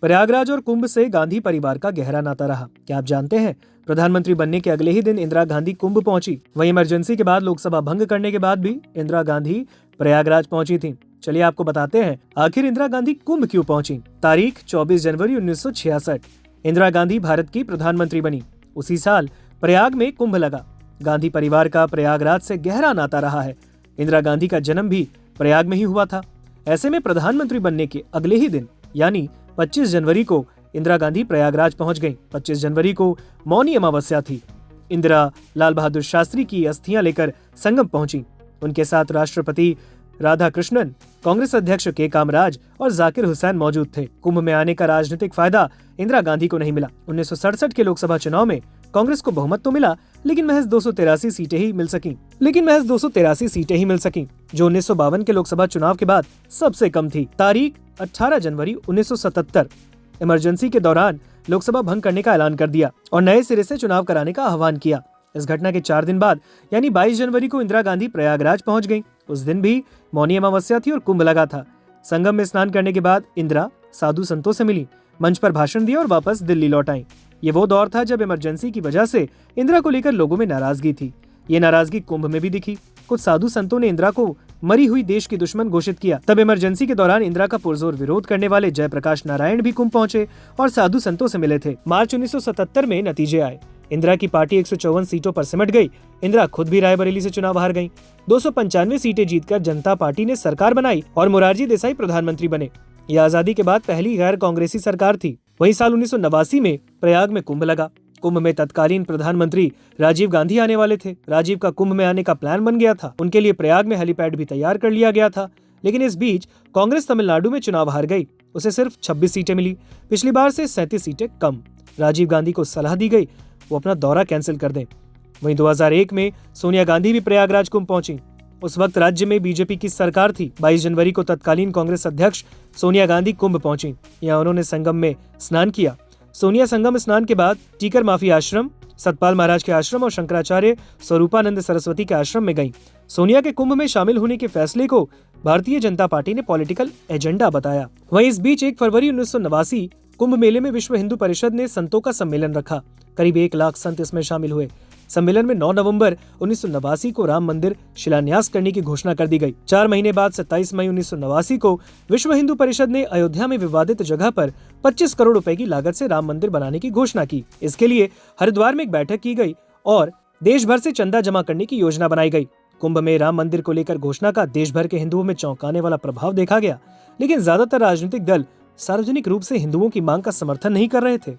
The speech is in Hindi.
प्रयागराज और कुंभ से गांधी परिवार का गहरा नाता रहा। क्या आप जानते हैं, प्रधानमंत्री बनने के अगले ही दिन इंदिरा गांधी कुंभ पहुंची। वहीं इमरजेंसी के बाद लोकसभा भंग करने के बाद भी इंदिरा गांधी प्रयागराज पहुंची थी। चलिए आपको बताते हैं आखिर इंदिरा गांधी कुंभ क्यों पहुंची। तारीख 24 जनवरी 1966। इंदिरा गांधी भारत की प्रधानमंत्री बनी। उसी साल प्रयाग में कुंभ लगा। गांधी परिवार का प्रयागराज से गहरा नाता रहा है। इंदिरा गांधी का जन्म भी प्रयाग में ही हुआ था। ऐसे में प्रधानमंत्री बनने के अगले ही दिन यानी 25 जनवरी को इंदिरा गांधी प्रयागराज पहुंच गईं। 25 जनवरी को मौनी अमावस्या थी। इंदिरा लाल बहादुर शास्त्री की अस्थियां लेकर संगम पहुंची। उनके साथ राष्ट्रपति राधाकृष्णन, कांग्रेस अध्यक्ष के कामराज और जाकिर हुसैन मौजूद थे। कुंभ में आने का राजनीतिक फायदा इंदिरा गांधी को नहीं मिला। 1967 के लोकसभा चुनाव में कांग्रेस को बहुमत तो मिला, लेकिन महज 283 सीटें ही मिल सकीं, जो 1952 के लोकसभा चुनाव के बाद सबसे कम थी। तारीख 18 जनवरी 1977। इमरजेंसी के दौरान लोकसभा भंग करने का ऐलान कर दिया और नए सिरे से चुनाव कराने का आह्वान किया। इस घटना के 4 दिन बाद यानी 22 जनवरी को इंदिरा गांधी प्रयागराज पहुंच गईं। उस दिन भी मौनी अमावस्या थी और कुंभ लगा था। संगम में स्नान करने के बाद इंदिरा साधु संतों से मिली, मंच पर भाषण दिया और वापस दिल्ली लौट आईं। ये वो दौर था जब इमरजेंसी की वजह से इंदिरा को लेकर लोगों में नाराजगी थी। ये नाराजगी कुंभ में भी दिखी। कुछ साधु संतों ने इंदिरा को मरी हुई देश की दुश्मन घोषित किया। तब इमरजेंसी के दौरान इंदिरा का पुरजोर विरोध करने वाले जयप्रकाश नारायण भी कुंभ पहुंचे और साधु संतों से मिले थे। मार्च 1977 में नतीजे आए। इंदिरा की पार्टी 154 सीटों पर सिमट गई। इंदिरा खुद भी रायबरेली से चुनाव हार गईं। 295 सीटें जीतकर जनता पार्टी ने सरकार बनाई और मोरारजी देसाई प्रधानमंत्री बने। यह आजादी के बाद पहली गैर कांग्रेसी सरकार थी। वही साल 1989 में प्रयाग में कुंभ लगा। कुंभ में तत्कालीन प्रधानमंत्री राजीव गांधी आने वाले थे। राजीव का कुंभ में आने का प्लान बन गया था। उनके लिए प्रयाग में हेलीपैड भी तैयार कर लिया गया था। लेकिन इस बीच कांग्रेस तमिलनाडु में चुनाव हार गई। उसे सिर्फ 26 सीटें मिली, पिछली बार से 37 सीटें कम। राजीव गांधी को सलाह दी गई वो अपना दौरा कैंसिल कर दें। वहीं 2001 में सोनिया गांधी भी प्रयागराज कुंभ पहुंची। उस वक्त राज्य में बीजेपी की सरकार थी। 22 जनवरी को तत्कालीन कांग्रेस अध्यक्ष सोनिया गांधी कुंभ पहुंची। यहाँ उन्होंने संगम में स्नान किया। सोनिया संगम स्नान के बाद टीकर माफी आश्रम, सतपाल महाराज के आश्रम और शंकराचार्य स्वरूपानंद सरस्वती के आश्रम में गईं। सोनिया के कुंभ में शामिल होने के फैसले को भारतीय जनता पार्टी ने पॉलिटिकल एजेंडा बताया। वहीं इस बीच 1 फरवरी 1989 कुंभ मेले में विश्व हिंदू परिषद ने संतों का सम्मेलन रखा। करीब 1 लाख संत इसमें शामिल हुए। सम्मेलन में 9 नवंबर 1989 को राम मंदिर शिलान्यास करने की घोषणा कर दी गई। 4 महीने बाद 27 मई 1989 को विश्व हिंदू परिषद ने अयोध्या में विवादित जगह पर 25 करोड़ रुपए की लागत से राम मंदिर बनाने की घोषणा की। इसके लिए हरिद्वार में एक बैठक की गई और देश भर से चंदा जमा करने की योजना बनाई गई। कुंभ में राम मंदिर को लेकर घोषणा का देश भर के हिंदुओं में चौंकाने वाला प्रभाव देखा गया, लेकिन ज्यादातर राजनीतिक दल सार्वजनिक रूप से हिंदुओं की मांग का समर्थन नहीं कर रहे थे।